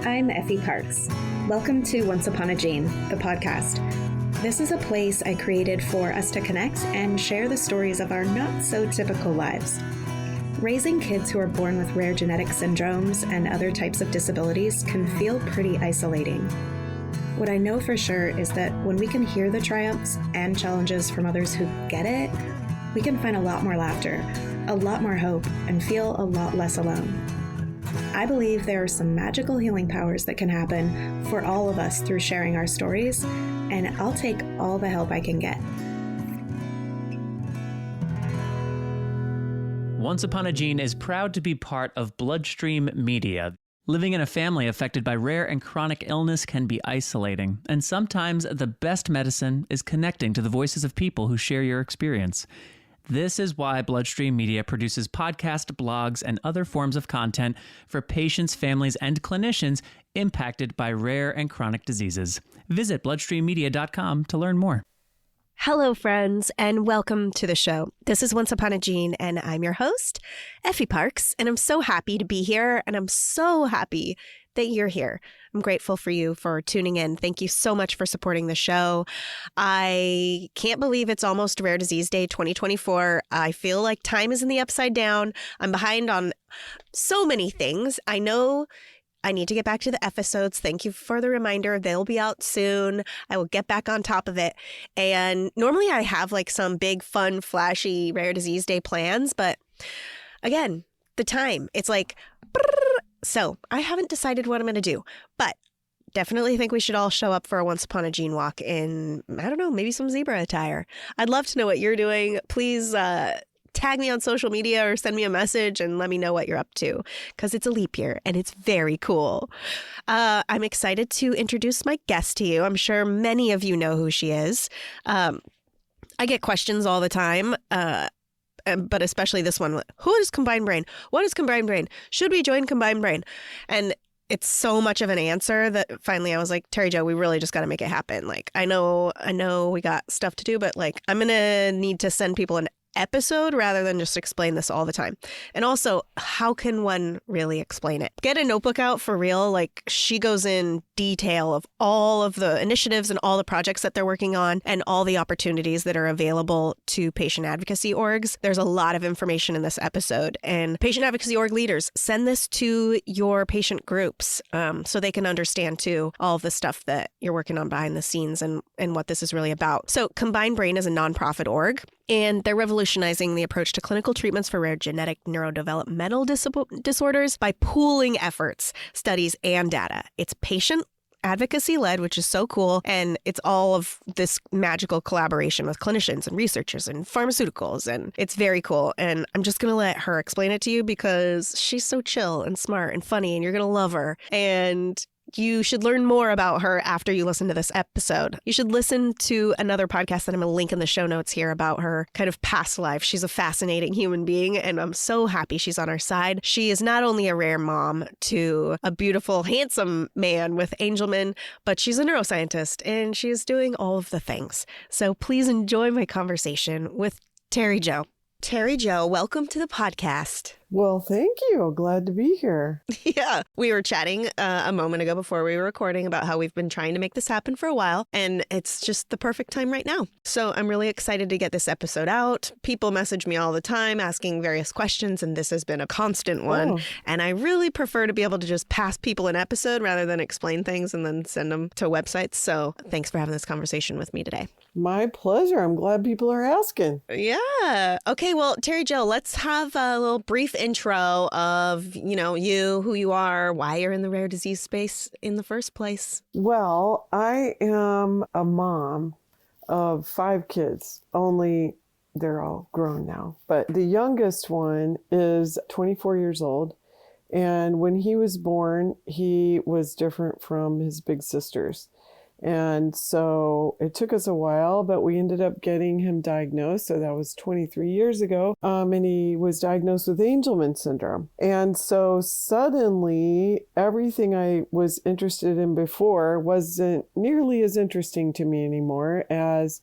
I'm Effie Parks. Welcome to Once Upon a Gene, the podcast. This is a place I created for us to connect and share the stories of our not-so-typical lives. Raising kids who are born with rare genetic syndromes and other types of disabilities can feel pretty isolating. What I know for sure is that when we can hear the triumphs and challenges from others who get it, we can find a lot more laughter, a lot more hope, and feel a lot less alone. I believe there are some magical healing powers that can happen for all of us through sharing our stories, and I'll take all the help I can get. Once Upon a Gene is proud to be part of Bloodstream Media. Living in a family affected by rare and chronic illness can be isolating, and sometimes the best medicine is connecting to the voices of people who share your experience. This is why Bloodstream Media produces podcasts, blogs, and other forms of content for patients, families, and clinicians impacted by rare and chronic diseases. Visit bloodstreammedia.com to learn more. Hello, friends, and welcome to the show. This is Once Upon a Gene, and I'm your host, Effie Parks, and I'm so happy to be here, and I'm so happy that you're here. I'm grateful for you for tuning in. Thank you so much for supporting the show. I can't believe it's almost Rare Disease Day 2024. I feel like time is in the upside down. I'm behind on so many things. I know I need to get back to the episodes. Thank you for the reminder. They'll be out soon. I will get back on top of it. And normally I have like some big, fun, flashy Rare Disease Day plans. But again, the time, it's like, so I haven't decided what I'm going to do. But definitely think we should all show up for a Once Upon a Gene walk in, I don't know, maybe some zebra attire. I'd love to know what you're doing. Please tag me on social media or send me a message and let me know what you're up to, because it's a leap year and it's very cool. I'm excited to introduce my guest to you. I'm sure many of you know who she is. I get questions all the time, but especially this one. Who is COMBINEDBrain? What is COMBINEDBrain? Should we join COMBINEDBrain? And it's so much of an answer that finally I was like, Terry Jo, we really just got to make it happen. Like, I know we got stuff to do, but like, I'm going to need to send people an episode rather than just explain this all the time. And also, how can one really explain it? Get a notebook out for real. Like, she goes in detail of all of the initiatives and all the projects that they're working on and all the opportunities that are available to patient advocacy orgs. There's a lot of information in this episode. And patient advocacy org leaders, send this to your patient groups so they can understand too all of the stuff that you're working on behind the scenes and what this is really about. So COMBINEDBrain is a nonprofit org, and they're revolutionizing the approach to clinical treatments for rare genetic neurodevelopmental disorders by pooling efforts, studies, and data. It's patient advocacy-led, which is so cool, and it's all of this magical collaboration with clinicians and researchers and pharmaceuticals, and it's very cool. And I'm just going to let her explain it to you because she's so chill and smart and funny, and you're going to love her. And you should learn more about her after you listen to this episode. You should listen to another podcast that I'm going to link in the show notes here about her kind of past life. She's a fascinating human being, and I'm so happy she's on our side. She is not only a rare mom to a beautiful, handsome man with Angelman, but she's a neuroscientist, and she is doing all of the things. So please enjoy my conversation with Terry Jo. Terry Jo, welcome to the podcast. Well, thank you. Glad to be here. Yeah. We were chatting a moment ago before we were recording about how we've been trying to make this happen for a while, and it's just the perfect time right now. So I'm really excited to get this episode out. People message me all the time asking various questions, and this has been a constant one. Oh. And I really prefer to be able to just pass people an episode rather than explain things and then send them to websites. So thanks for having this conversation with me today. My pleasure. I'm glad people are asking. Yeah. Okay. Well, Terry Jo, let's have a little brief intro of, you, who you are, why you're in the rare disease space in the first place. Well, I am a mom of 5 kids, only they're all grown now. But the youngest one is 24 years old. And when he was born, he was different from his big sisters. And so it took us a while, but we ended up getting him diagnosed. So that was 23 years ago. And he was diagnosed with Angelman syndrome. And so suddenly everything I was interested in before wasn't nearly as interesting to me anymore as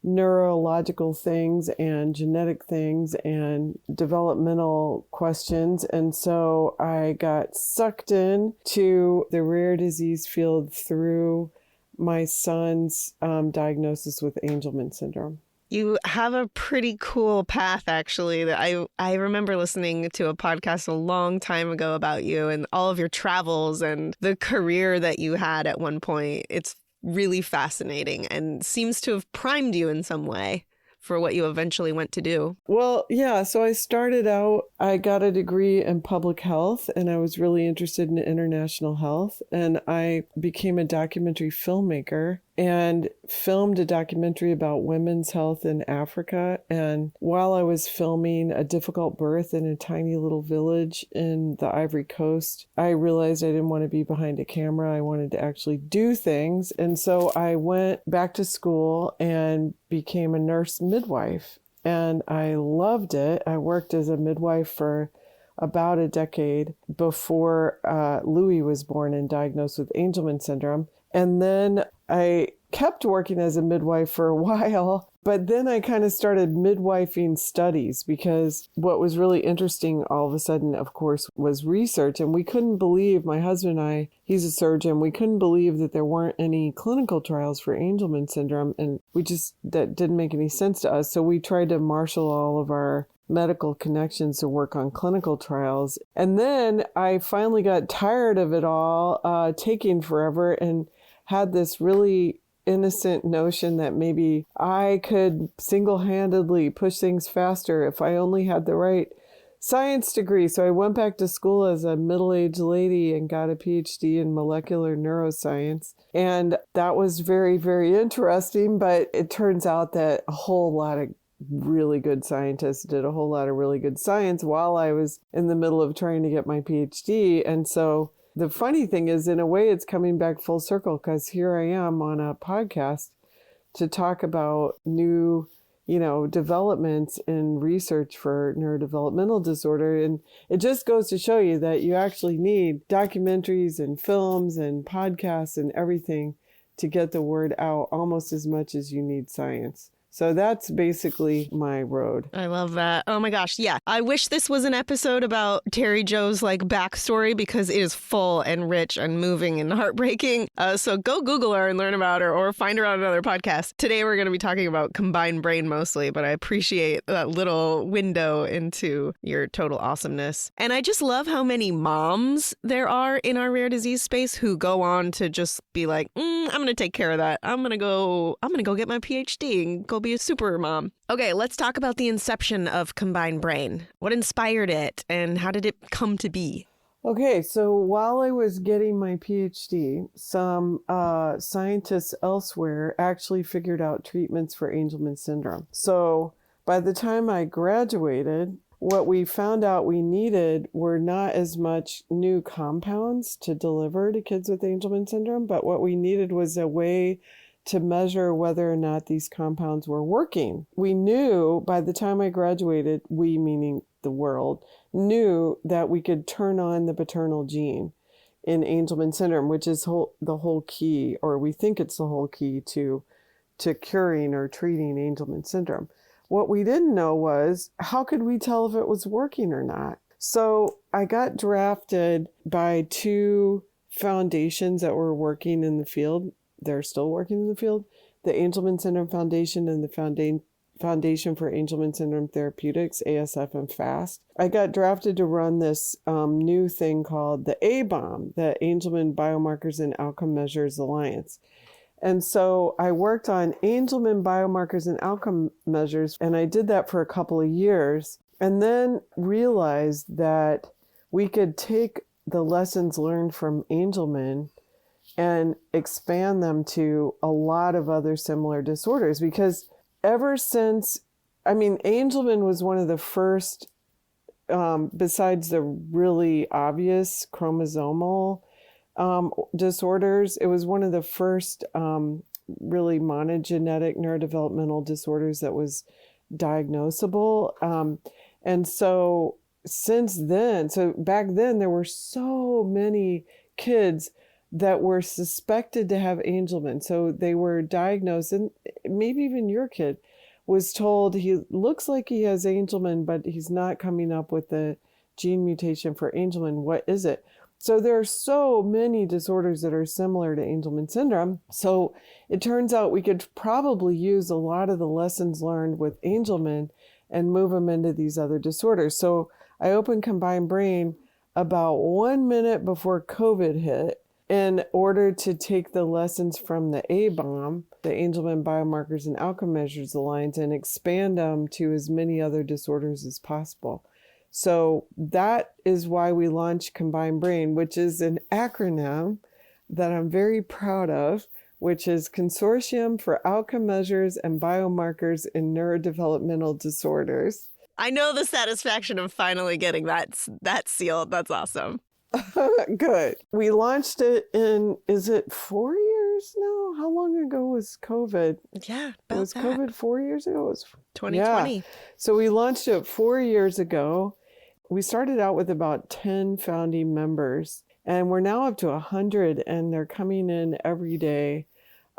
neurological things and genetic things and developmental questions. And so I got sucked in to the rare disease field through my son's diagnosis with Angelman syndrome. You have a pretty cool path, actually. That I remember listening to a podcast a long time ago about you and all of your travels and the career that you had at one point. It's really fascinating and seems to have primed you in some way for what you eventually went to do. Well, yeah. So I started out, I got a degree in public health, and I was really interested in international health. And I became a documentary filmmaker and filmed a documentary about women's health in Africa. And while I was filming a difficult birth in a tiny little village in the Ivory Coast, I realized I didn't want to be behind a camera. I wanted to actually do things. And so I went back to school and became a nurse midwife. And I loved it. I worked as a midwife for about a decade before Louis was born and diagnosed with Angelman syndrome. And then I kept working as a midwife for a while, but then I kind of started midwifing studies because what was really interesting all of a sudden, of course, was research. And we couldn't believe, my husband and I, he's a surgeon, we couldn't believe that there weren't any clinical trials for Angelman syndrome. And that didn't make any sense to us. So we tried to marshal all of our medical connections to work on clinical trials. And then I finally got tired of it all taking forever and had this really innocent notion that maybe I could single-handedly push things faster if I only had the right science degree. So I went back to school as a middle-aged lady and got a PhD in molecular neuroscience. And that was very, very interesting. But it turns out that a whole lot of really good scientists did a whole lot of really good science while I was in the middle of trying to get my PhD. And so the funny thing is, in a way, it's coming back full circle because here I am on a podcast to talk about new, developments in research for neurodevelopmental disorder. And it just goes to show you that you actually need documentaries and films and podcasts and everything to get the word out almost as much as you need science. So that's basically my road. I love that. Oh my gosh. Yeah. I wish this was an episode about Terry Jo's backstory because it is full and rich and moving and heartbreaking. So go Google her and learn about her or find her on another podcast. Today we're going to be talking about COMBINEDBrain mostly, but I appreciate that little window into your total awesomeness. And I just love how many moms there are in our rare disease space who go on to just be like, I'm going to take care of that. I'm going to go get my PhD and go be a super mom. Okay, let's talk about the inception of COMBINEDBrain. What inspired it and how did it come to be? Okay, so while I was getting my PhD, some scientists elsewhere actually figured out treatments for Angelman syndrome. So by the time I graduated, what we found out we needed were not as much new compounds to deliver to kids with Angelman syndrome, but what we needed was a way to measure whether or not these compounds were working. We knew by the time I graduated, we meaning the world, knew that we could turn on the paternal gene in Angelman syndrome, which is the whole key, or we think it's the whole key to curing or treating Angelman syndrome. What we didn't know was, how could we tell if it was working or not? So I got drafted by two foundations that were working in the field. They're still working in the field, the Angelman Syndrome Foundation and the Foundation for Angelman Syndrome Therapeutics, ASF and FAST. I got drafted to run this new thing called the ABOM, the Angelman Biomarkers and Outcome Measures Alliance. And so I worked on Angelman biomarkers and outcome measures, and I did that for a couple of years, and then realized that we could take the lessons learned from Angelman and expand them to a lot of other similar disorders. Because ever since, Angelman was one of the first, besides the really obvious chromosomal disorders, it was one of the first really monogenetic neurodevelopmental disorders that was diagnosable. And so since then, back then there were so many kids that were suspected to have Angelman. So they were diagnosed, and maybe even your kid was told he looks like he has Angelman, but he's not coming up with the gene mutation for Angelman. What is it? So there are so many disorders that are similar to Angelman syndrome. So it turns out we could probably use a lot of the lessons learned with Angelman and move them into these other disorders. So I opened Combined Brain about 1 minute before COVID hit in order to take the lessons from the ABOM, the Angelman Biomarkers and Outcome Measures Alliance, and expand them to as many other disorders as possible. So that is why we launched Combined Brain, which is an acronym that I'm very proud of, which is Consortium for Outcome Measures and Biomarkers in Neurodevelopmental Disorders. I know the satisfaction of finally getting that sealed. That's awesome. Good. We launched it in, is it 4 years now? How long ago was COVID? Yeah, about was that. COVID 4 years ago? It was 2020. Yeah. So we launched it 4 years ago. We started out with about 10 founding members, and we're now up to 100, and they're coming in every day,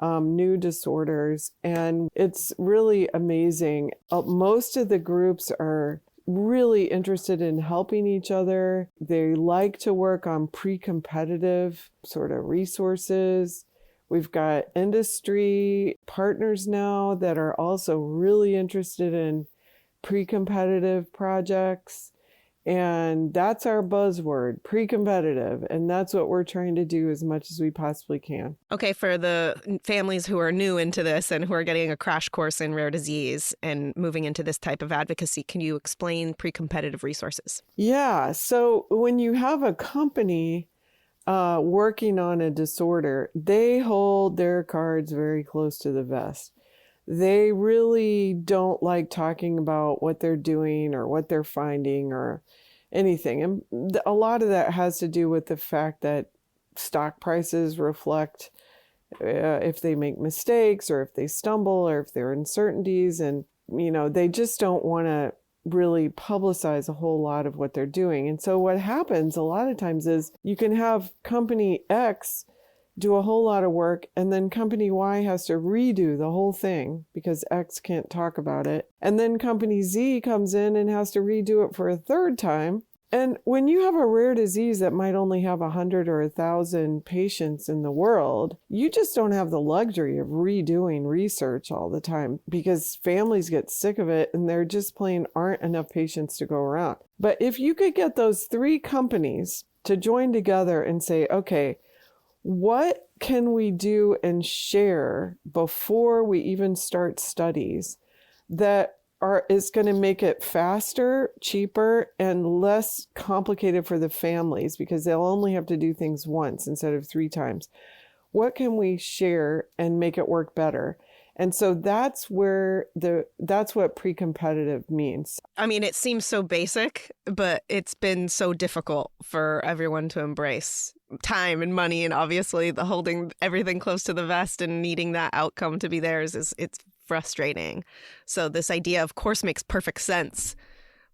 new disorders, and it's really amazing. Most of the groups are really interested in helping each other. They like to work on pre-competitive sort of resources. We've got industry partners now that are also really interested in pre-competitive projects. And that's our buzzword, pre-competitive. And that's what we're trying to do as much as we possibly can. Okay, for the families who are new into this and who are getting a crash course in rare disease and moving into this type of advocacy, can you explain pre-competitive resources? Yeah. So when you have a company working on a disorder, they hold their cards very close to the vest. They really don't like talking about what they're doing or what they're finding or anything. And a lot of that has to do with the fact that stock prices reflect if they make mistakes or if they stumble or if there are uncertainties. And, they just don't want to really publicize a whole lot of what they're doing. And so what happens a lot of times is you can have company X do a whole lot of work, and then company Y has to redo the whole thing because X can't talk about it. And then company Z comes in and has to redo it for a third time. And when you have a rare disease that might only have 100 or 1,000 patients in the world, you just don't have the luxury of redoing research all the time because families get sick of it and there just plain aren't enough patients to go around. But if you could get those 3 companies to join together and say, okay, what can we do and share before we even start studies that is going to make it faster, cheaper, and less complicated for the families because they'll only have to do things once instead of 3 times? What can we share and make it work better? And so that's what pre-competitive means. I mean, it seems so basic, but it's been so difficult for everyone to embrace. Time and money, and obviously the holding everything close to the vest and needing that outcome to be theirs it's frustrating. So this idea, of course, makes perfect sense,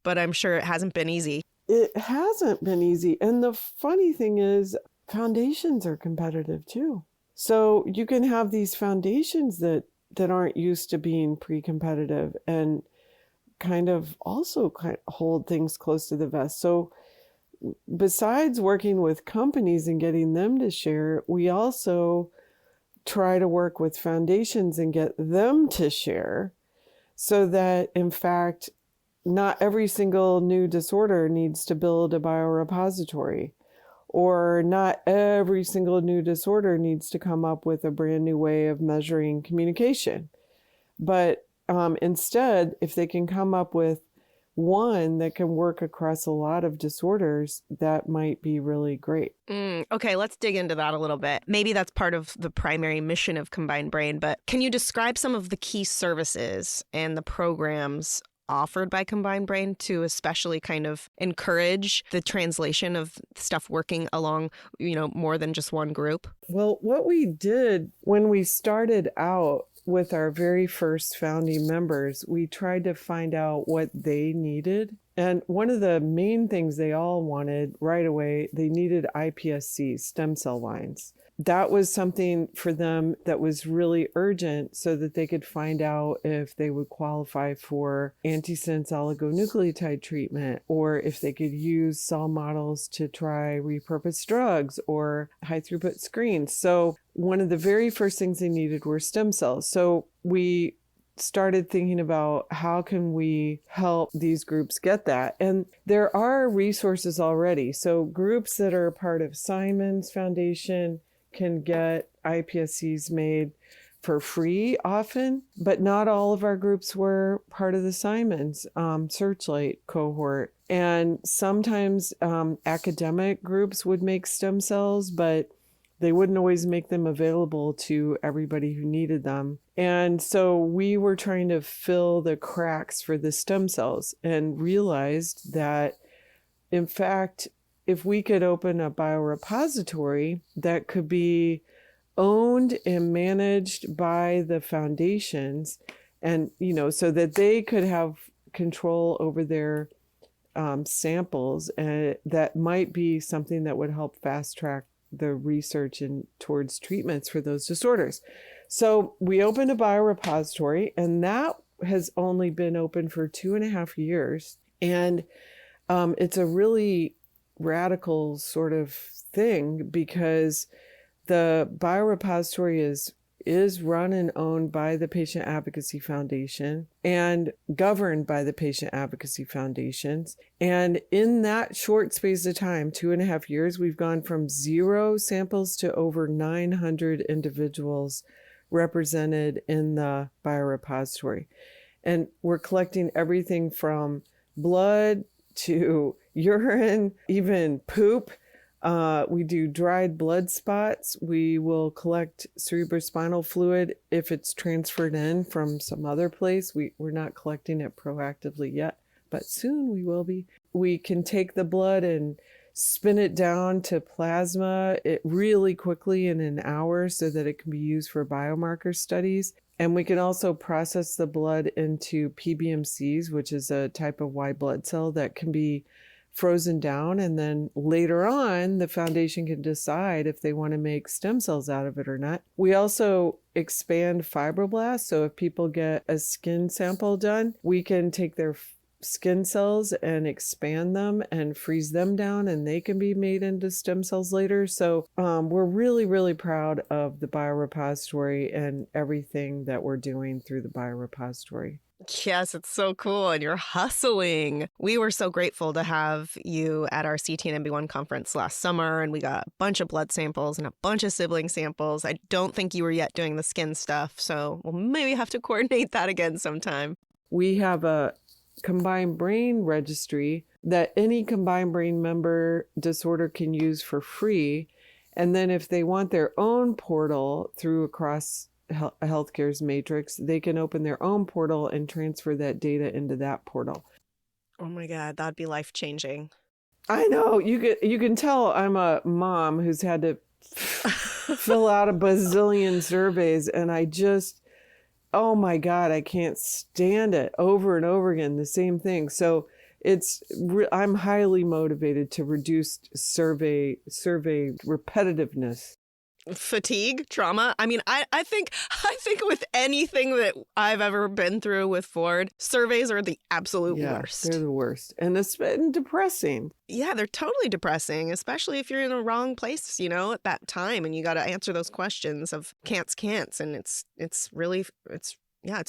but I'm sure it hasn't been easy. It hasn't been easy. And the funny thing is, foundations are competitive too. So you can have these foundations that aren't used to being pre-competitive and kind of hold things close to the vest. So besides working with companies and getting them to share, we also try to work with foundations and get them to share so that, in fact, not every single new disorder needs to build a biorepository, or not every single new disorder needs to come up with a brand new way of measuring communication. But instead, if they can come up with one that can work across a lot of disorders, that might be really great. Okay, let's dig into that a little bit. Maybe that's part of the primary mission of Combined Brain, but can you describe some of the key services and the programs offered by Combined Brain to especially kind of encourage the translation of stuff working along, more than just one group? Well, what we did when we started out with our very first founding members, we tried to find out what they needed. And one of the main things they all wanted right away, they needed iPSCs, stem cell lines. that was something for them that was really urgent so that they could find out if they would qualify for antisense oligonucleotide treatment, or if they could use cell models to try repurposed drugs or high throughput screens. So one of the very first things they needed were stem cells. So we started thinking about how can we help these groups get that. And there are resources already. So groups that are part of Simon's Foundation can get iPSCs made for free often, but not all of our groups were part of the Simon's Searchlight cohort. And sometimes academic groups would make stem cells, but they wouldn't always make them available to everybody who needed them. And so we were trying to fill the cracks for the stem cells and realized that, in fact, if we could open a biorepository that could be owned and managed by the foundations, and, so that they could have control over their samples, and that might be something that would help fast track the research and towards treatments for those disorders. So we opened a biorepository, and that has only been open for 2.5 years. And it's a really radical sort of thing, because the biorepository is run and owned by the Patient Advocacy Foundation and governed by the Patient Advocacy Foundations. And in that short space of time, 2.5 years, we've gone from 0 samples to over 900 individuals represented in the biorepository. And we're collecting everything from blood to urine, even poop. We do dried blood spots. We will collect cerebrospinal fluid if it's transferred in from some other place. We're not collecting it proactively yet, but soon we will be. We can take the blood and spin it down to plasma really quickly in an hour so that it can be used for biomarker studies. And we can also process the blood into PBMCs, which is a type of white blood cell that can be frozen down, and then later on the foundation can decide if they want to make stem cells out of it or not. We also expand fibroblasts, so if people get a skin sample done, we can take their skin cells and expand them and freeze them down, and they can be made into stem cells later. So we're really, really proud of the biorepository and everything that we're doing through the biorepository. Yes, it's so cool. And you're hustling. We were so grateful to have you at our CTNMB1 conference last summer, and we got a bunch of blood samples and a bunch of sibling samples. I don't think you were yet doing the skin stuff, so we'll maybe have to coordinate that again sometime. We have a COMBINEDBrain registry that any COMBINEDBrain member disorder can use for free. And then if they want their own portal through across healthcare's matrix, they can open their own portal and transfer that data into that portal. Oh my God, that'd be life-changing. I know. You can tell I'm a mom who's had to fill out a bazillion surveys, and oh my God, I can't stand it over and over again, the same thing. So I'm highly motivated to reduce survey repetitiveness. Fatigue, trauma. I mean, I think with anything that I've ever been through with Ford, surveys are the absolute worst. They're the worst. And it's been depressing. Yeah, they're totally depressing, especially if you're in the wrong place, at that time, and you got to answer those questions of can'ts. And it's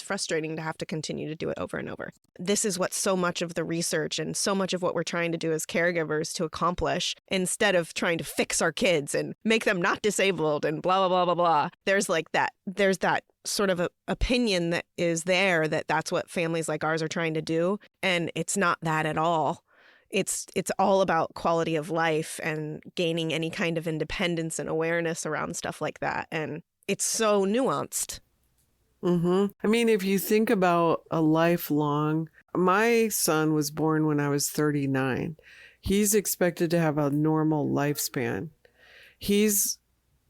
frustrating to have to continue to do it over and over. This is what so much of the research and so much of what we're trying to do as caregivers to accomplish, instead of trying to fix our kids and make them not disabled and blah, blah, blah, blah, blah. There's that sort of opinion that is there that that's what families like ours are trying to do. And it's not that at all. It's all about quality of life and gaining any kind of independence and awareness around stuff like that. And it's so nuanced. Mm-hmm. I mean, if you think about a lifelong, my son was born when I was 39. He's expected to have a normal lifespan. He's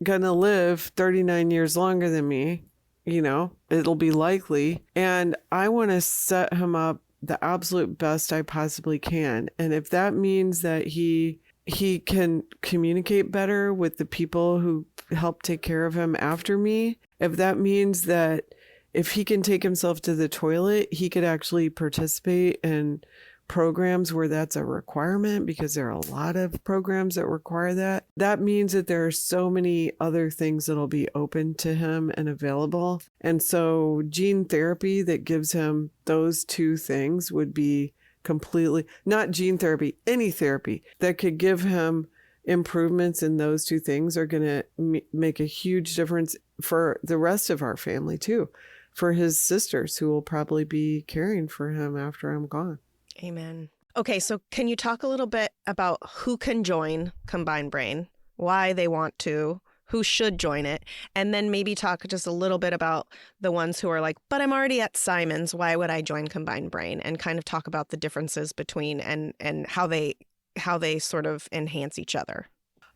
going to live 39 years longer than me. It'll be likely. And I want to set him up the absolute best I possibly can. And if that means that he he can communicate better with the people who help take care of him after me. If that means that if he can take himself to the toilet, he could actually participate in programs where that's a requirement, because there are a lot of programs that require that. That means that there are so many other things that'll be open to him and available. And so gene therapy that gives him those two things would be completely, not gene therapy, any therapy that could give him improvements in those two things are going to make a huge difference for the rest of our family too, for his sisters who will probably be caring for him after I'm gone. Amen. Okay, so can you talk a little bit about who can join COMBINEDBrain, why they want to, who should join it, and then maybe talk just a little bit about the ones who are like, but I'm already at Simon's, why would I join COMBINEDBrain, and kind of talk about the differences between and how they sort of enhance each other.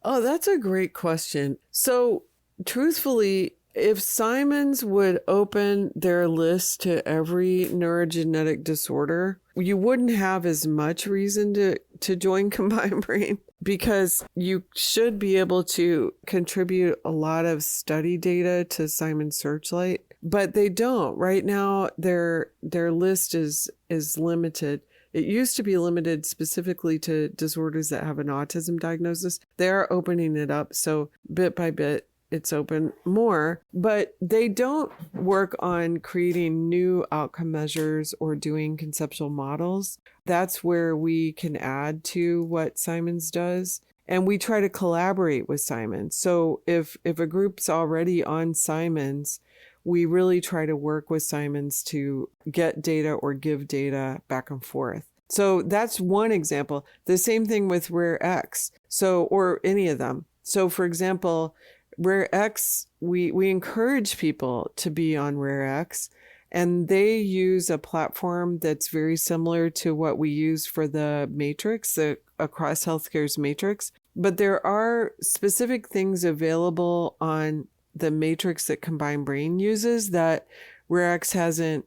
Oh, that's a great question. So truthfully, if Simon's would open their list to every neurogenetic disorder, you wouldn't have as much reason to join COMBINEDBrain, because you should be able to contribute a lot of study data to Simon's Searchlight, but they don't. Right now, their list is limited. It used to be limited specifically to disorders that have an autism diagnosis. They're opening it up, so bit by bit, it's open more, but they don't work on creating new outcome measures or doing conceptual models. That's where we can add to what Simon's does. And we try to collaborate with Simon's. So if a group's already on Simon's, we really try to work with Simon's to get data or give data back and forth. So that's one example. The same thing with RareX, or any of them. So for example, RareX, we encourage people to be on RareX, and they use a platform that's very similar to what we use for the Matrix, across healthcare's Matrix. But there are specific things available on the Matrix that COMBINEDBrain uses that RareX hasn't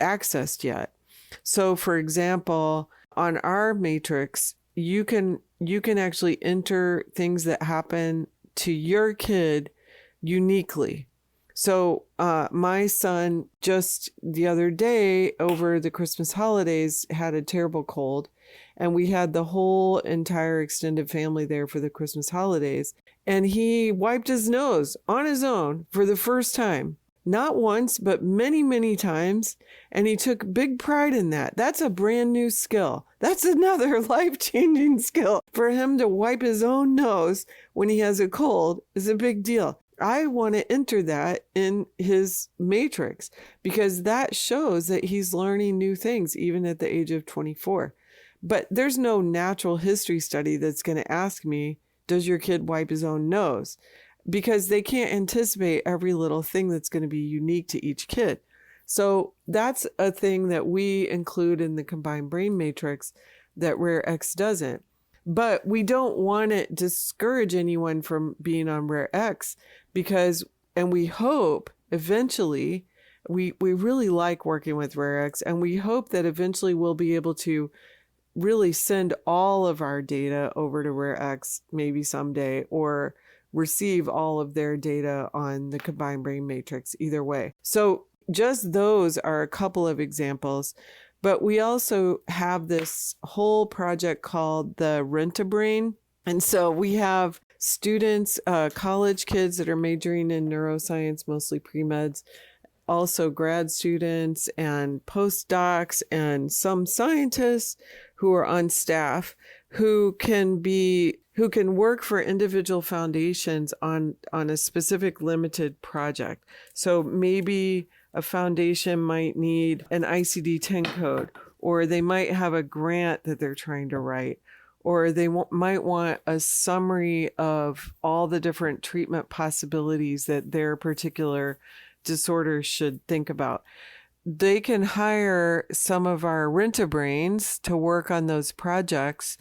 accessed yet. So for example, on our Matrix, you can actually enter things that happen to your kid uniquely. So my son just the other day over the Christmas holidays had a terrible cold, and we had the whole entire extended family there for the Christmas holidays, and he wiped his nose on his own for the first time. Not once, but many, many times. And he took big pride in that. That's a brand new skill. That's another life-changing skill. For him to wipe his own nose when he has a cold is a big deal. I want to enter that in his Matrix, because that shows that he's learning new things even at the age of 24. But there's no natural history study that's going to ask me, does your kid wipe his own nose? Because they can't anticipate every little thing that's going to be unique to each kid. So that's a thing that we include in the COMBINEDBrain Matrix that RareX doesn't. But we don't want to discourage anyone from being on RareX, because, and we hope eventually, we really like working with RareX, and we hope that eventually we'll be able to really send all of our data over to RareX maybe someday, or receive all of their data on the COMBINEDBrain Matrix, either way. So just those are a couple of examples, but we also have this whole project called the Rent-A-Brain. And so we have students, college kids that are majoring in neuroscience, mostly pre-meds, also grad students and postdocs, and some scientists who are on staff who can work for individual foundations on a specific limited project. So maybe a foundation might need an ICD-10 code, or they might have a grant that they're trying to write, or they might want a summary of all the different treatment possibilities that their particular disorder should think about. They can hire some of our Rent-A-Brains to work on those projects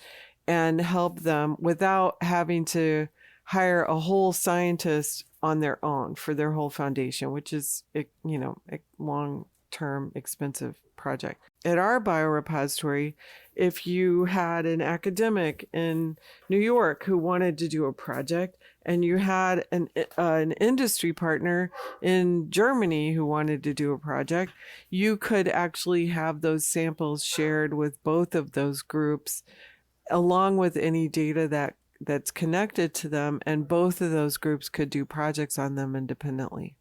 and help them without having to hire a whole scientist on their own for their whole foundation, which is, a long short-term expensive project. At our biorepository, if you had an academic in New York who wanted to do a project, and you had an industry partner in Germany who wanted to do a project, you could actually have those samples shared with both of those groups, along with any data that's connected to them, and both of those groups could do projects on them independently.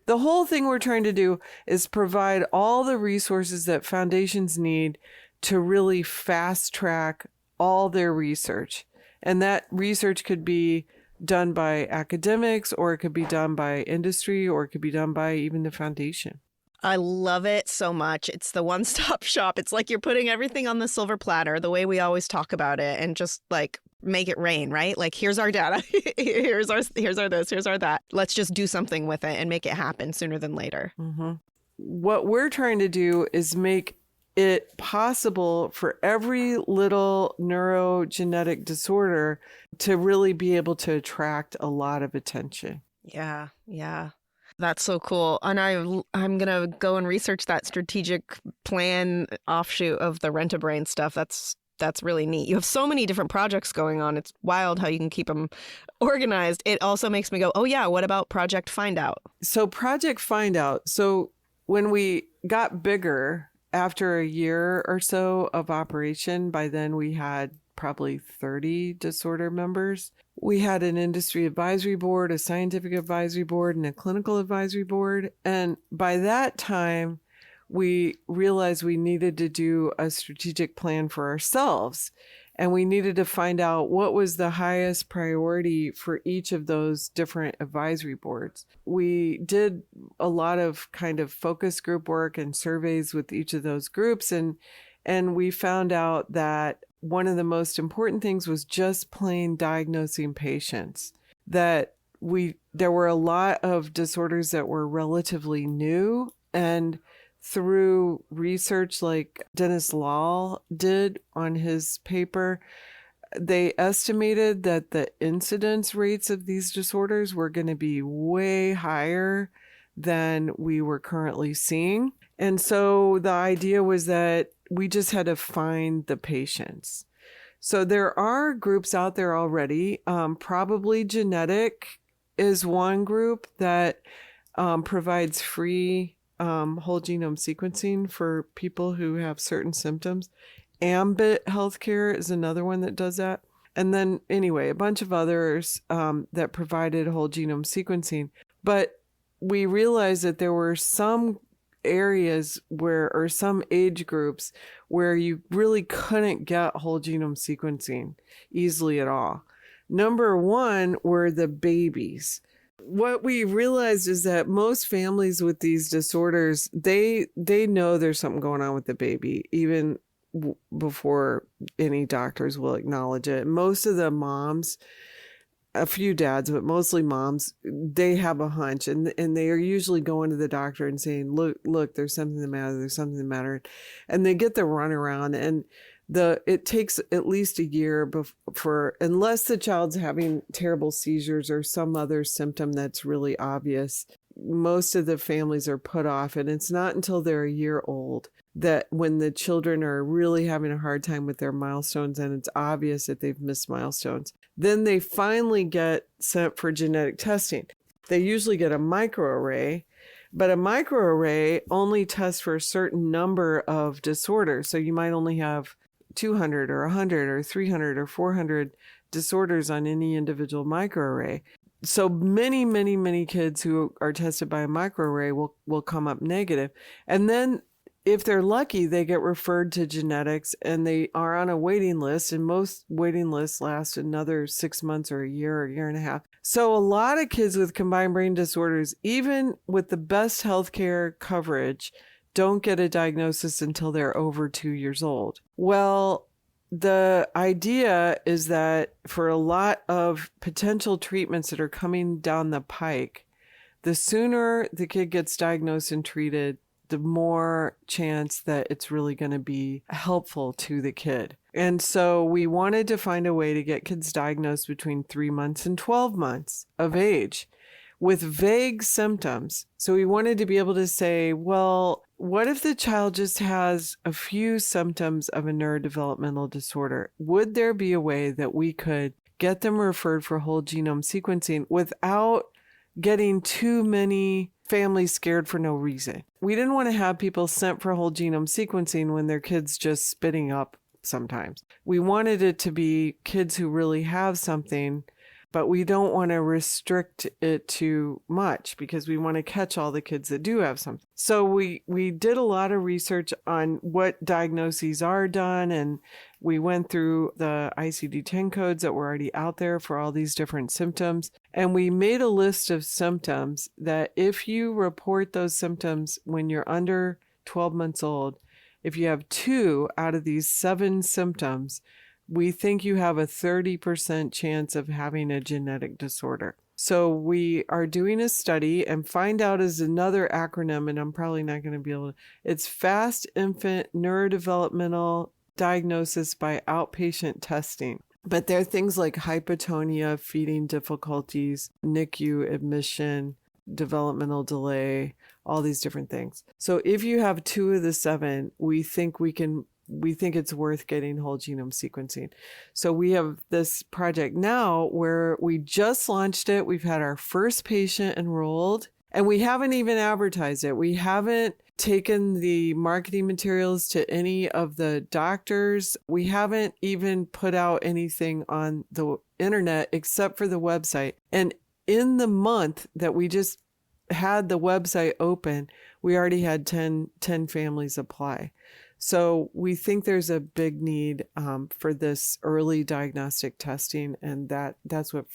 The whole thing we're trying to do is provide all the resources that foundations need to really fast track all their research. And that research could be done by academics, or it could be done by industry, or it could be done by even the foundation. I love it so much. It's the one-stop shop. It's like you're putting everything on the silver platter, the way we always talk about it, and just like make it rain, right? Like, here's our data, here's our this, here's our that. Let's just do something with it and make it happen sooner than later. Mm-hmm. What we're trying to do is make it possible for every little neurogenetic disorder to really be able to attract a lot of attention. Yeah. That's so cool. And I'm going to go and research that strategic plan offshoot of the Rent-A-Brain stuff. That's really neat. You have so many different projects going on. It's wild how you can keep them organized. It also makes me go, oh yeah, what about Project Find Out? So Project Find Out. So when we got bigger, after a year or so of operation, by then we had probably 30 disorder members. We had an industry advisory board, a scientific advisory board, and a clinical advisory board. And by that time, we realized we needed to do a strategic plan for ourselves. And we needed to find out what was the highest priority for each of those different advisory boards. We did a lot of kind of focus group work and surveys with each of those groups. And we found out that one of the most important things was just plain diagnosing patients. That there were a lot of disorders that were relatively new, and through research like Dennis Lal did on his paper, they estimated that the incidence rates of these disorders were going to be way higher than we were currently seeing. And so the idea was that we just had to find the patients. So there are groups out there already. Probably Genetic is one group that provides free whole genome sequencing for people who have certain symptoms. Ambit Healthcare is another one that does that. And then anyway, a bunch of others that provided whole genome sequencing. But we realized that there were some areas or some age groups where you really couldn't get whole genome sequencing easily at all. Number one were the babies. What we realized is that most families with these disorders, they know there's something going on with the baby, even before any doctors will acknowledge it. Most of the moms, a few dads, but mostly moms, they have a hunch, and they are usually going to the doctor and saying, look, there's something the matter, and they get the runaround, and it takes at least a year unless the child's having terrible seizures or some other symptom that's really obvious. Most of the families are put off, and it's not until they're a year old that when the children are really having a hard time with their milestones and it's obvious that they've missed milestones, then they finally get sent for genetic testing. They usually get a microarray, but a microarray only tests for a certain number of disorders. So you might only have 200 or 100 or 300 or 400 disorders on any individual microarray. So many, many, many kids who are tested by a microarray will come up negative. And then if they're lucky, they get referred to genetics and they are on a waiting list, and most waiting lists last another 6 months or a year and a half. So a lot of kids with combined brain disorders, even with the best healthcare coverage, don't get a diagnosis until they're over 2 years old. Well, the idea is that for a lot of potential treatments that are coming down the pike, the sooner the kid gets diagnosed and treated, the more chance that it's really going to be helpful to the kid. And so we wanted to find a way to get kids diagnosed between 3 months and 12 months of age. with vague symptoms. So we wanted to be able to say, well, what if the child just has a few symptoms of a neurodevelopmental disorder? Would there be a way that we could get them referred for whole genome sequencing without getting too many families scared for no reason? We didn't want to have people sent for whole genome sequencing when their kids just spitting up sometimes. We wanted it to be kids who really have something, but we don't want to restrict it too much because we want to catch all the kids that do have something. So we did a lot of research on what diagnoses are done, and we went through the ICD-10 codes that were already out there for all these different symptoms. And we made a list of symptoms that if you report those symptoms when you're under 12 months old, if you have 2 out of these 7 symptoms, we think you have a 30% chance of having a genetic disorder. So we are doing a study, and Find Out is another acronym, and I'm probably not going to be able to. It's Fast Infant Neurodevelopmental Diagnosis by Outpatient Testing. But there are things like hypotonia, feeding difficulties, NICU admission, developmental delay, all these different things. So if you have 2 of the 7, we think it's worth getting whole genome sequencing. So we have this project now where we just launched it. We've had our first patient enrolled, and we haven't even advertised it. We haven't taken the marketing materials to any of the doctors. We haven't even put out anything on the internet except for the website. And in the month that we just had the website open, we already had 10 families apply. So we think there's a big need for this early diagnostic testing, and that's what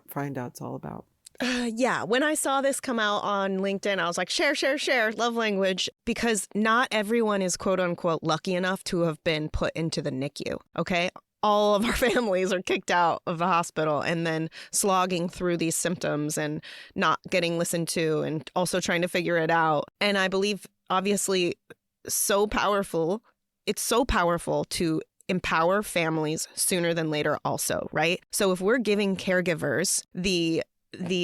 Find Out's all about. Yeah, when I saw this come out on LinkedIn, I was like, share, love language, because not everyone is quote unquote lucky enough to have been put into the NICU. Okay. All of our families are kicked out of the hospital and then slogging through these symptoms and not getting listened to and also trying to figure it out. And I believe, obviously, it's so powerful to empower families sooner than later also, right? So if we're giving caregivers the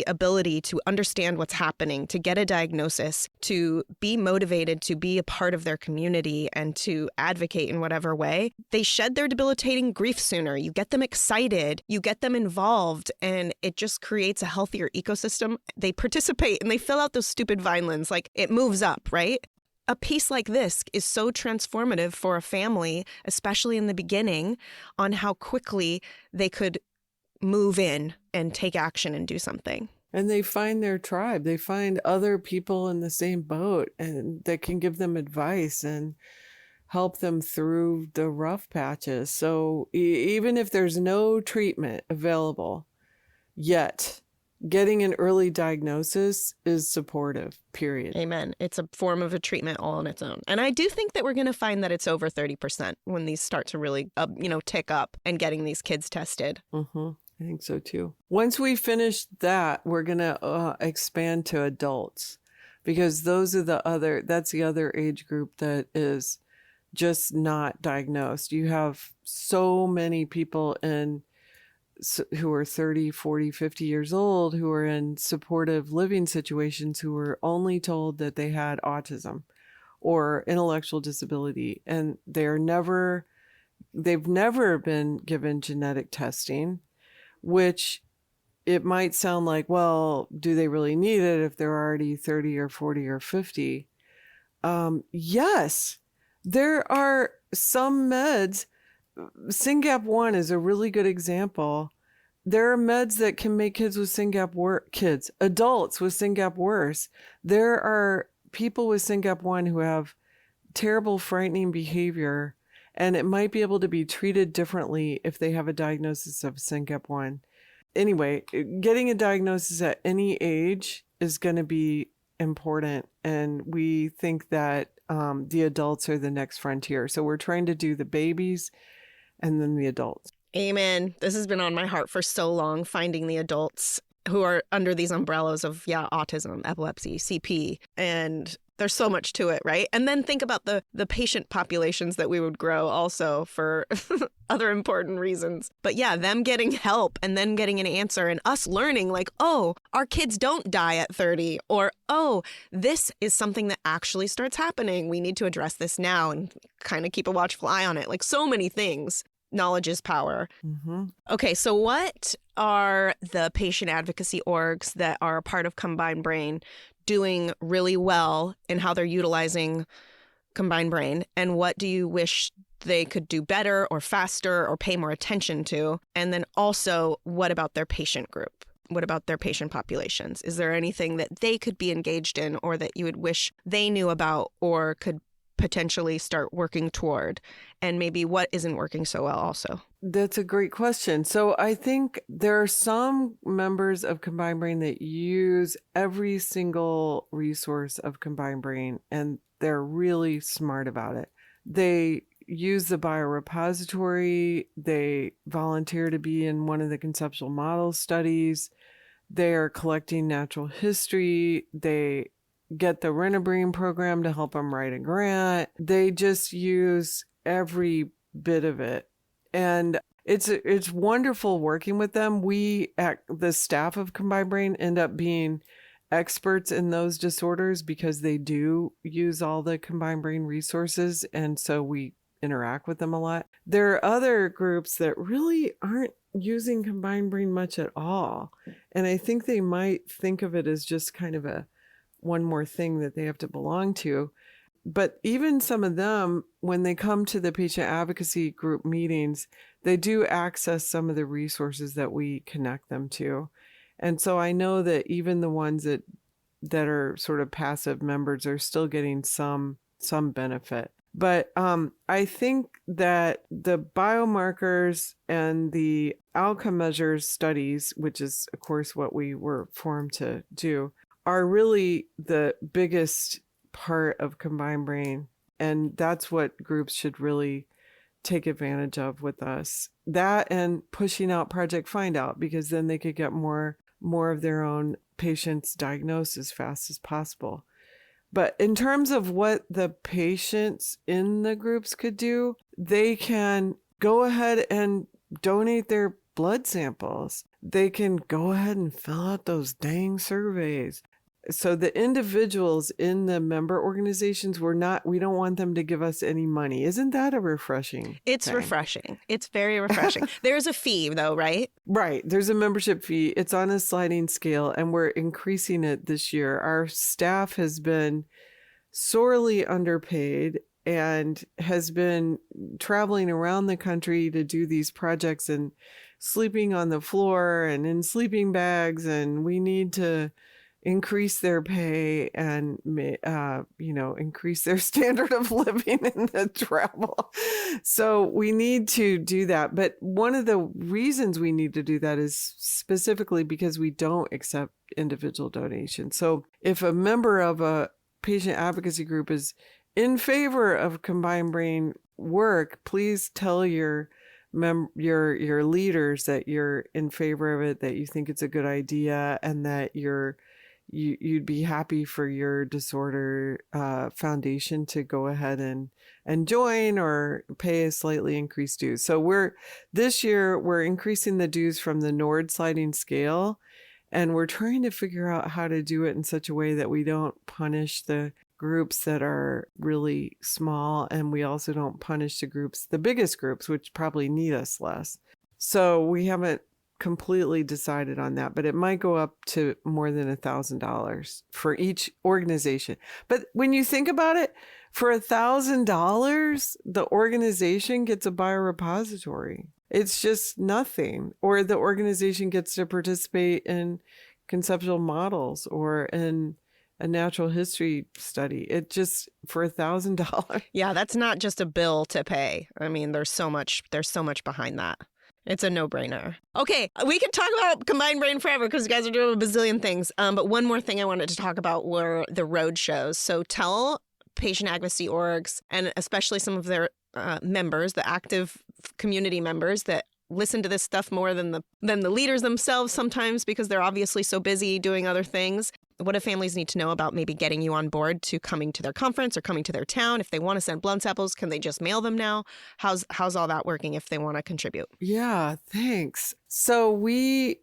ability to understand what's happening, to get a diagnosis, to be motivated to be a part of their community and to advocate in whatever way, they shed their debilitating grief sooner. You get them excited, you get them involved, and it just creates a healthier ecosystem. They participate and they fill out those stupid Vinelands. Like, it moves up, right? A piece like this is so transformative for a family, especially in the beginning, on how quickly they could move in and take action and do something. And they find their tribe. They find other people in the same boat and that can give them advice and help them through the rough patches. So even if there's no treatment available yet, getting an early diagnosis is supportive, period. Amen. It's a form of a treatment all on its own. And I do think that we're going to find that it's over 30% when these start to really, tick up and getting these kids tested. Mm-hmm. I think so too. Once we finish that, we're going to expand to adults, because that's the other age group that is just not diagnosed. You have so many people who are 30, 40, 50 years old who are in supportive living situations who were only told that they had autism or intellectual disability, and they've never been given genetic testing, which it might sound like, well, do they really need it if they're already 30 or 40 or 50? Yes, there are some meds. SYNGAP1 is a really good example. There are meds that can make adults with SYNGAP worse. There are people with SYNGAP1 who have terrible, frightening behavior, and it might be able to be treated differently if they have a diagnosis of SYNGAP1. Anyway, getting a diagnosis at any age is going to be important, and we think that the adults are the next frontier. So we're trying to do the babies and then the adults. Amen. This has been on my heart for so long, finding the adults who are under these umbrellas of, autism, epilepsy, CP, and There's so much to it, right? And then think about the patient populations that we would grow also for other important reasons. But yeah, them getting help and then getting an answer and us learning like, oh, our kids don't die at 30, or, oh, this is something that actually starts happening. We need to address this now and kind of keep a watchful eye on it. Like so many things. Knowledge is power. Mm-hmm. Okay, so what are the patient advocacy orgs that are a part of COMBINEDBrain doing really well in how they're utilizing COMBINEDBrain, and what do you wish they could do better or faster or pay more attention to? And then also, what about their patient group? What about their patient populations? Is there anything that they could be engaged in or that you would wish they knew about or could potentially start working toward? And maybe what isn't working so well also? That's a great question. So I think there are some members of COMBINEDBrain that use every single resource of COMBINEDBrain, and they're really smart about it. They use the biorepository. They volunteer to be in one of the conceptual model studies. They are collecting natural history. They get the Rennebrine program to help them write a grant. They just use every bit of it. And it's wonderful working with them. We, at the staff of COMBINEDBrain, end up being experts in those disorders because they do use all the COMBINEDBrain resources. And so we interact with them a lot. There are other groups that really aren't using COMBINEDBrain much at all. And I think they might think of it as just kind of one more thing that they have to belong to. But even some of them, when they come to the patient advocacy group meetings, they do access some of the resources that we connect them to. And so I know that even the ones that are sort of passive members are still getting some benefit. But I think that the biomarkers and the outcome measures studies, which is, of course, what we were formed to do, are really the biggest part of COMBINEDBrain. And that's what groups should really take advantage of with us. That and pushing out Project Find Out, because then they could get more of their own patients diagnosed as fast as possible. But in terms of what the patients in the groups could do, they can go ahead and donate their blood samples. They can go ahead and fill out those dang surveys. So the individuals in the member organizations, we don't want them to give us any money. Isn't that a refreshing It's thing? Refreshing. It's very refreshing. There's a fee though, right? Right. There's a membership fee. It's on a sliding scale, and we're increasing it this year. Our staff has been sorely underpaid and has been traveling around the country to do these projects and sleeping on the floor and in sleeping bags, and we need to increase their pay and, increase their standard of living in the travel. So we need to do that. But one of the reasons we need to do that is specifically because we don't accept individual donations. So if a member of a patient advocacy group is in favor of COMBINEDBrain work, please tell your leaders that you're in favor of it, that you think it's a good idea, and that you'd be happy for your disorder foundation to go ahead and join or pay a slightly increased dues. So this year we're increasing the dues from the NORD sliding scale, and we're trying to figure out how to do it in such a way that we don't punish the groups that are really small, and we also don't punish the biggest groups, which probably need us less. So we haven't completely decided on that, but it might go up to more than $1,000 for each organization. But when you think about it, for $1,000, the organization gets a biorepository. It's just nothing. Or the organization gets to participate in conceptual models or in a natural history study. It just, for $1,000. Yeah, that's not just a bill to pay. I mean, there's so much behind that. It's a no-brainer. Okay, we could talk about COMBINEDBrain forever because you guys are doing a bazillion things. But one more thing I wanted to talk about were the road shows. So tell patient advocacy orgs, and especially some of their members, the active community members that listen to this stuff more than the leaders themselves sometimes because they're obviously so busy doing other things. What do families need to know about maybe getting you on board to coming to their conference or coming to their town? If they want to send blood samples, can they just mail them now? How's all that working if they want to contribute? Yeah, thanks. So we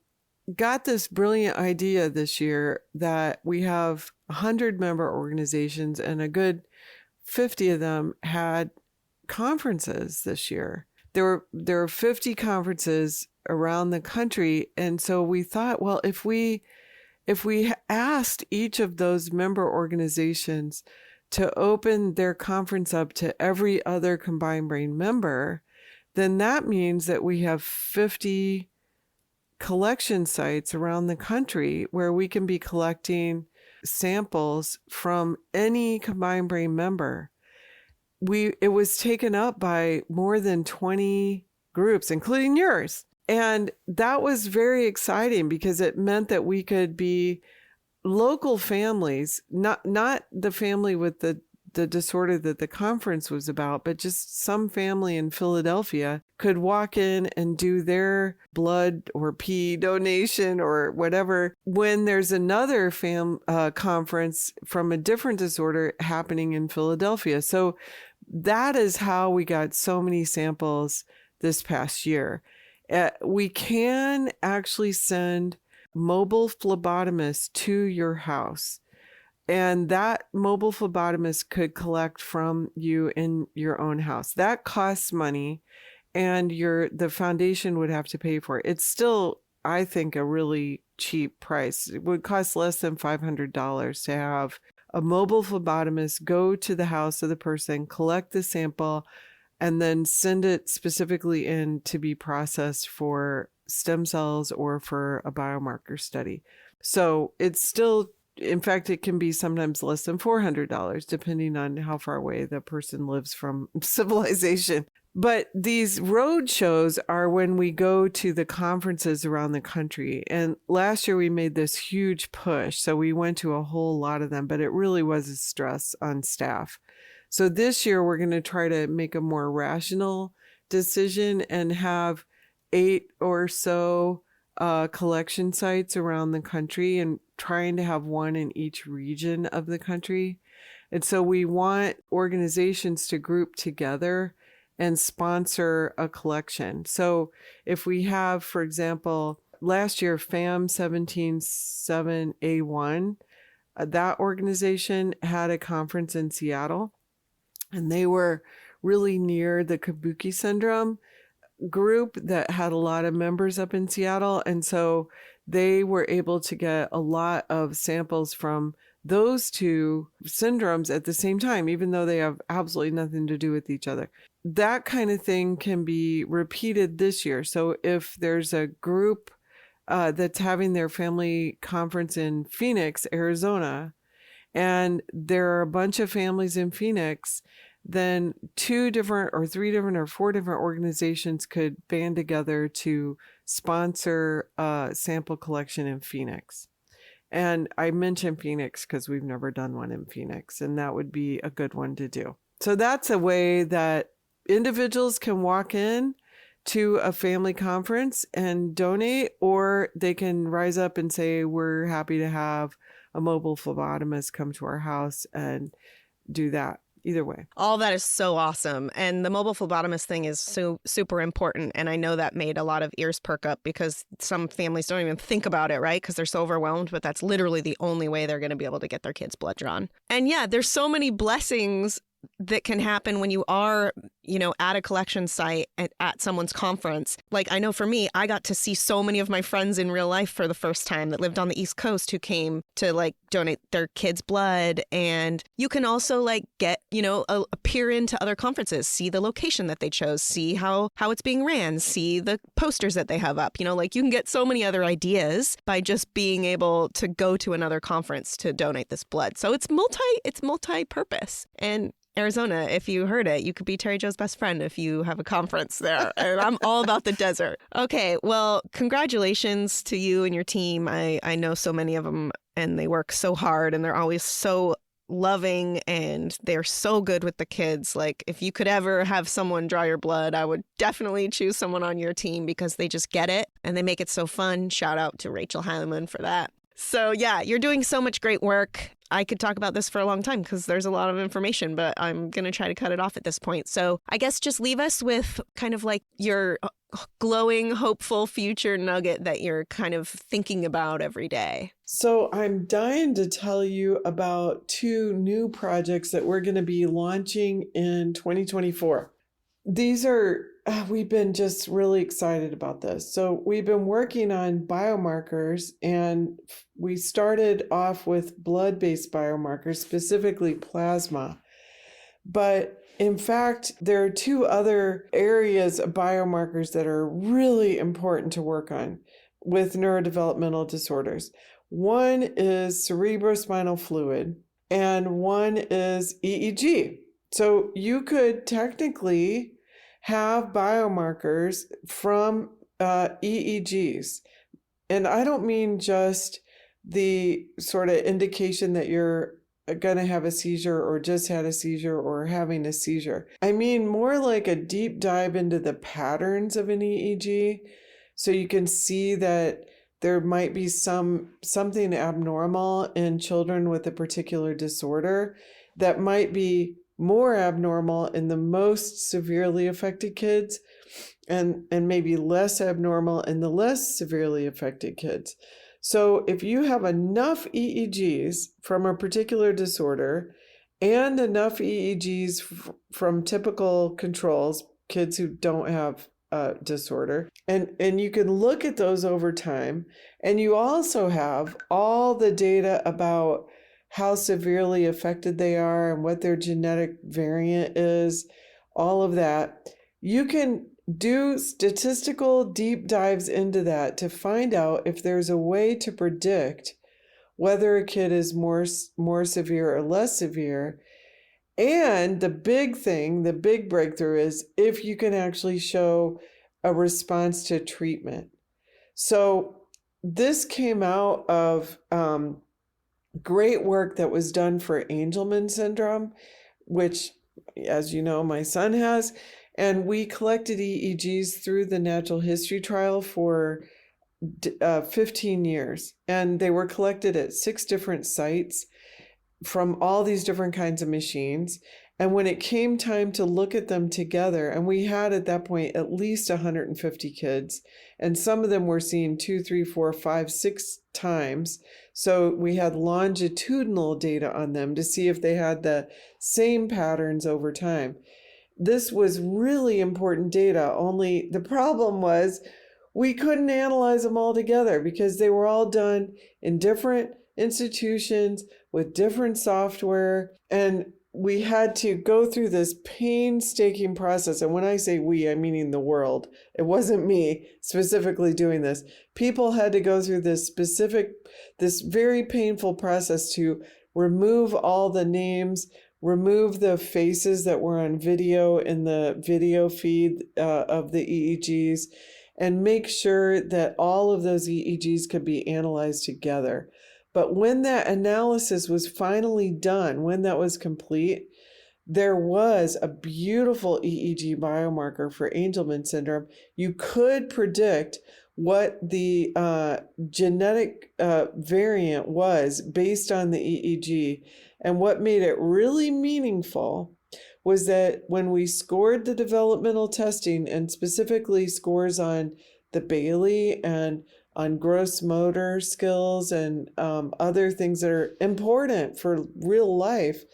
got this brilliant idea this year that we have 100 member organizations and a good 50 of them had conferences this year. There were 50 conferences around the country. And so we thought, well, if we asked each of those member organizations to open their conference up to every other COMBINEDBrain member, then that means that we have 50 collection sites around the country where we can be collecting samples from any COMBINEDBrain member. It was taken up by more than 20 groups, including yours. And that was very exciting because it meant that we could be local families, not the family with the disorder that the conference was about, but just some family in Philadelphia could walk in and do their blood or pee donation or whatever when there's another conference from a different disorder happening in Philadelphia. So that is how we got so many samples this past year. We can actually send mobile phlebotomists to your house. And that mobile phlebotomist could collect from you in your own house. That costs money, and the foundation would have to pay for it. It's still, I think, a really cheap price. It would cost less than $500 to have a mobile phlebotomist go to the house of the person, collect the sample, and then send it specifically in to be processed for stem cells or for a biomarker study. So it's still, in fact, it can be sometimes less than $400, depending on how far away the person lives from civilization. But these road shows are when we go to the conferences around the country. And last year we made this huge push. So we went to a whole lot of them, but it really was a stress on staff. So this year we're going to try to make a more rational decision and have 8 or so collection sites around the country and trying to have one in each region of the country. And so we want organizations to group together and sponsor a collection. So if we have, for example, last year, FAM 177A1, that organization had a conference in Seattle, and they were really near the Kabuki syndrome group that had a lot of members up in Seattle. And so they were able to get a lot of samples from those two syndromes at the same time, even though they have absolutely nothing to do with each other. That kind of thing can be repeated this year. So if there's a group that's having their family conference in Phoenix, Arizona, and there are a bunch of families in Phoenix, then 2 different or 3 different or 4 different organizations could band together to sponsor a sample collection in Phoenix. And I mentioned Phoenix because we've never done one in Phoenix, and that would be a good one to do. So that's a way that individuals can walk in to a family conference and donate, or they can rise up and say, we're happy to have a mobile phlebotomist come to our house and do that. Either way. All that is so awesome. And the mobile phlebotomist thing is so super important. And I know that made a lot of ears perk up because some families don't even think about it, right? Because they're so overwhelmed, but that's literally the only way they're going to be able to get their kids' blood drawn. And yeah, there's so many blessings that can happen when you are, at a collection site at someone's conference. Like, I know for me, I got to see so many of my friends in real life for the first time that lived on the East Coast who came to donate their kids' blood. And you can also get, appear into other conferences, see the location that they chose, see how it's being ran, see the posters that they have up. You can get so many other ideas by just being able to go to another conference to donate this blood. So it's multi-purpose. And Arizona, if you heard it, you could be Terry Jo's best friend if you have a conference there. And I'm all about the desert. Okay, well, congratulations to you and your team. I know so many of them, and they work so hard, and they're always so loving and they're so good with the kids. Like, if you could ever have someone draw your blood, I would definitely choose someone on your team because they just get it and they make it so fun. Shout out to Rachel Heileman for that. So yeah, you're doing so much great work. I could talk about this for a long time because there's a lot of information, but I'm going to try to cut it off at this point. So I guess just leave us with kind of like your glowing, hopeful future nugget that you're kind of thinking about every day. So I'm dying to tell you about 2 new projects that we're going to be launching in 2024. These are, we've been just really excited about this. So we've been working on biomarkers, and we started off with blood-based biomarkers, specifically plasma. But in fact, there are 2 other areas of biomarkers that are really important to work on with neurodevelopmental disorders. One is cerebrospinal fluid, and one is EEG. So you could technically have biomarkers from EEGs. And I don't mean just the sort of indication that you're going to have a seizure or just had a seizure or having a seizure. I mean more like a deep dive into the patterns of an EEG. So you can see that there might be something abnormal in children with a particular disorder that might be more abnormal in the most severely affected kids and maybe less abnormal in the less severely affected kids. So if you have enough EEGs from a particular disorder and enough EEGs from typical controls, kids who don't have a disorder, and you can look at those over time, and you also have all the data about how severely affected they are and what their genetic variant is, all of that, you can do statistical deep dives into that to find out if there's a way to predict whether a kid is more severe or less severe. And the big thing, the big breakthrough is if you can actually show a response to treatment. So this came out of great work that was done for Angelman syndrome, which, as you know, my son has. And we collected EEGs through the natural history trial for 15 years. And they were collected at 6 different sites from all these different kinds of machines. And when it came time to look at them together, and we had at that point at least 150 kids, and some of them were seen 2, 3, 4, 5, 6 times. So we had longitudinal data on them to see if they had the same patterns over time. This was really important data, only the problem was we couldn't analyze them all together because they were all done in different institutions with different software, and we had to go through this painstaking process. And when I say we, I'm meaning the world. It wasn't me specifically doing this. People had to go through this very painful process to remove all the names, remove the faces that were on video in the video feed of the EEGs, and make sure that all of those EEGs could be analyzed together. But when that analysis was finally done, when that was complete, there was a beautiful EEG biomarker for Angelman syndrome. You could predict what the genetic variant was based on the EEG. And what made it really meaningful was that when we scored the developmental testing, and specifically scores on the Bailey and on gross motor skills and other things that are important for real life,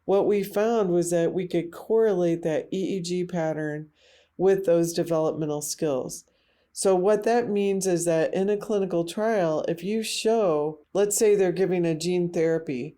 what we found was that we could correlate that EEG pattern with those developmental skills. So what that means is that in a clinical trial, if you show, let's say they're giving a gene therapy,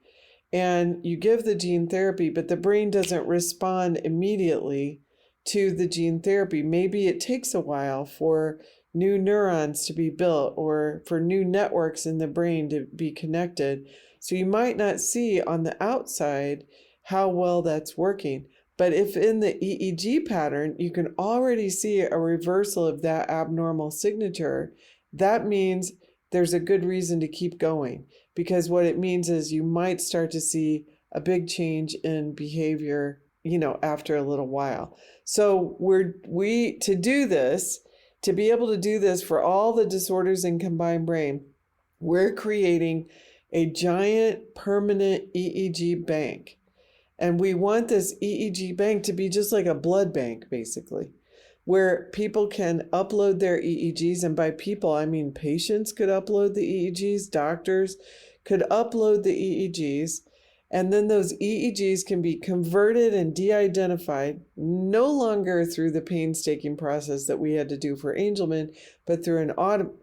and you give the gene therapy, but the brain doesn't respond immediately to the gene therapy. Maybe it takes a while for new neurons to be built or for new networks in the brain to be connected. So you might not see on the outside how well that's working. But if in the EEG pattern, you can already see a reversal of that abnormal signature, that means there's a good reason to keep going. Because what it means is you might start to see a big change in behavior, after a little while. So to do this, to be able to do this for all the disorders in combined brain, we're creating a giant permanent EEG bank. And we want this EEG bank to be just like a blood bank, basically, where people can upload their EEGs. And by people, I mean patients could upload the EEGs, doctors could upload the EEGs, and then those EEGs can be converted and de-identified, no longer through the painstaking process that we had to do for Angelman, but through an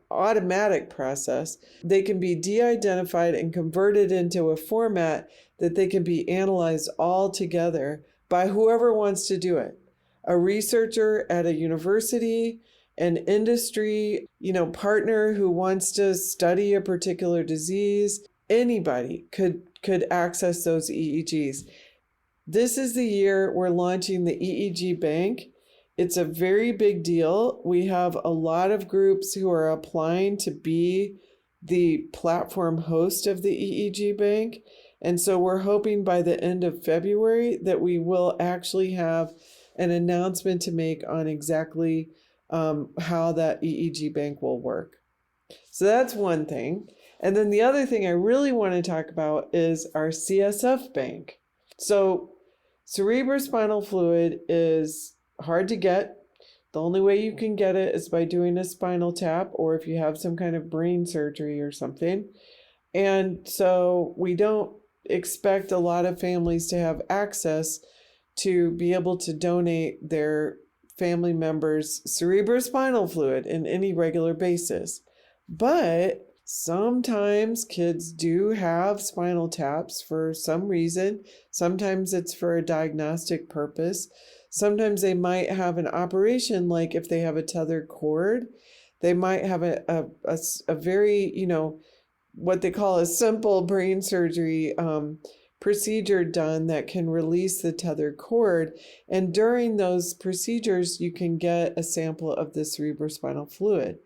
automatic process. They can be de-identified and converted into a format that they can be analyzed all together by whoever wants to do it. A researcher at a university, an industry, partner who wants to study a particular disease, anybody could access those EEGs. This is the year we're launching the EEG Bank. It's a very big deal. We have a lot of groups who are applying to be the platform host of the EEG Bank. And so we're hoping by the end of February that we will actually have an announcement to make on exactly how that EEG Bank will work. So that's one thing. And then the other thing I really want to talk about is our CSF bank. So cerebrospinal fluid is hard to get. The only way you can get it is by doing a spinal tap, or if you have some kind of brain surgery or something. And so we don't expect a lot of families to have access to be able to donate their family members' cerebrospinal fluid in any regular basis. But sometimes kids do have spinal taps for some reason. Sometimes it's for a diagnostic purpose. Sometimes they might have an operation, like if they have a tethered cord. They might have a very, what they call a simple brain surgery procedure done that can release the tethered cord. And during those procedures, you can get a sample of the cerebrospinal fluid.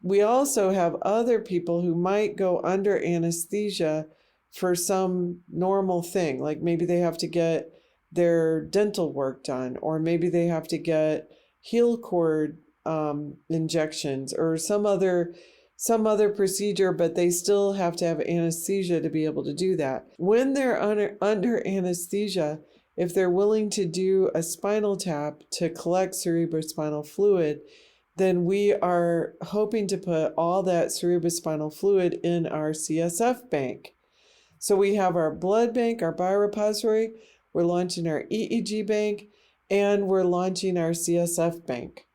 We also have other people who might go under anesthesia for some normal thing, like maybe they have to get their dental work done, or maybe they have to get heel cord injections or some other procedure, but they still have to have anesthesia to be able to do that. When they're under anesthesia, if they're willing to do a spinal tap to collect cerebrospinal fluid, then we are hoping to put all that cerebrospinal fluid in our CSF bank. So we have our blood bank, our biorepository, we're launching our EEG bank, and we're launching our CSF bank.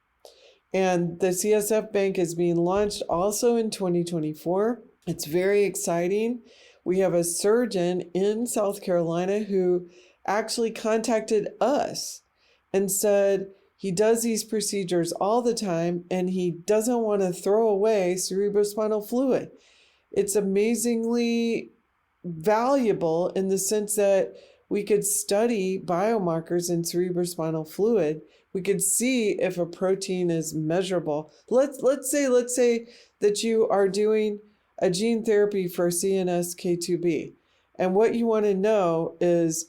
And the CSF bank is being launched also in 2024. It's very exciting. We have a surgeon in South Carolina who actually contacted us and said, he does these procedures all the time and he doesn't want to throw away cerebrospinal fluid. It's amazingly valuable in the sense that we could study biomarkers in cerebrospinal fluid. We could see if a protein is measurable. Let's say that you are doing a gene therapy for CNS K2B. And what you want to know is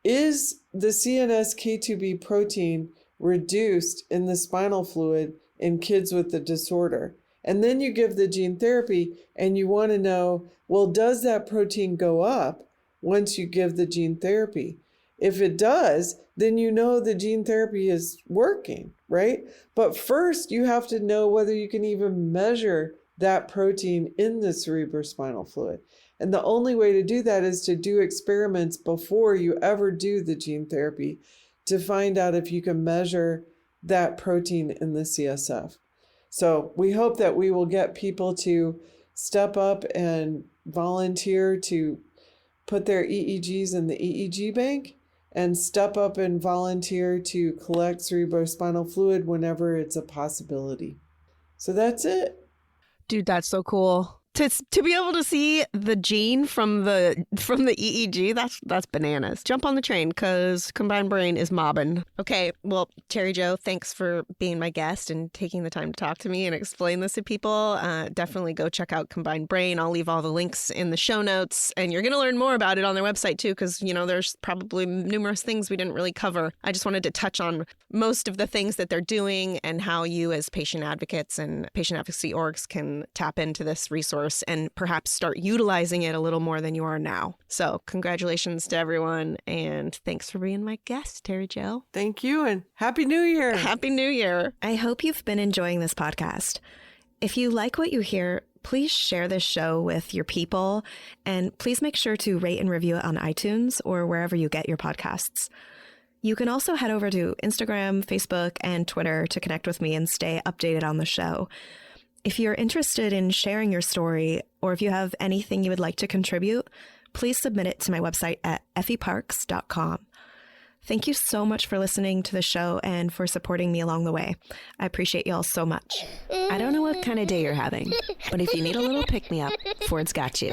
the CNS K2B protein reduced in the spinal fluid in kids with the disorder? And then you give the gene therapy and you want to know, well, does that protein go up once you give the gene therapy? If it does, then you know the gene therapy is working, right? But first you have to know whether you can even measure that protein in the cerebrospinal fluid. And the only way to do that is to do experiments before you ever do the gene therapy to find out if you can measure that protein in the CSF. So we hope that we will get people to step up and volunteer to put their EEGs in the EEG bank and step up and volunteer to collect cerebrospinal fluid whenever it's a possibility. So that's it. Dude, that's so cool. To be able to see the gene from the EEG, that's bananas. Jump on the train because Combined Brain is mobbing. Okay, well, Terry Jo, thanks for being my guest and taking the time to talk to me and explain this to people. Definitely go check out Combined Brain. I'll leave all the links in the show notes, and you're going to learn more about it on their website too, because there's probably numerous things we didn't really cover. I just wanted to touch on most of the things that they're doing and how you as patient advocates and patient advocacy orgs can tap into this resource and perhaps start utilizing it a little more than you are now. So congratulations to everyone, and thanks for being my guest, Terry Jo. Thank you, and Happy New Year. Happy New Year. I hope you've been enjoying this podcast. If you like what you hear, please share this show with your people, and please make sure to rate and review it on iTunes or wherever you get your podcasts. You can also head over to Instagram, Facebook, and Twitter to connect with me and stay updated on the show. If you're interested in sharing your story, or if you have anything you would like to contribute, please submit it to my website at effieparks.com. Thank you so much for listening to the show and for supporting me along the way. I appreciate y'all so much. I don't know what kind of day you're having, but if you need a little pick-me-up, Ford's got you.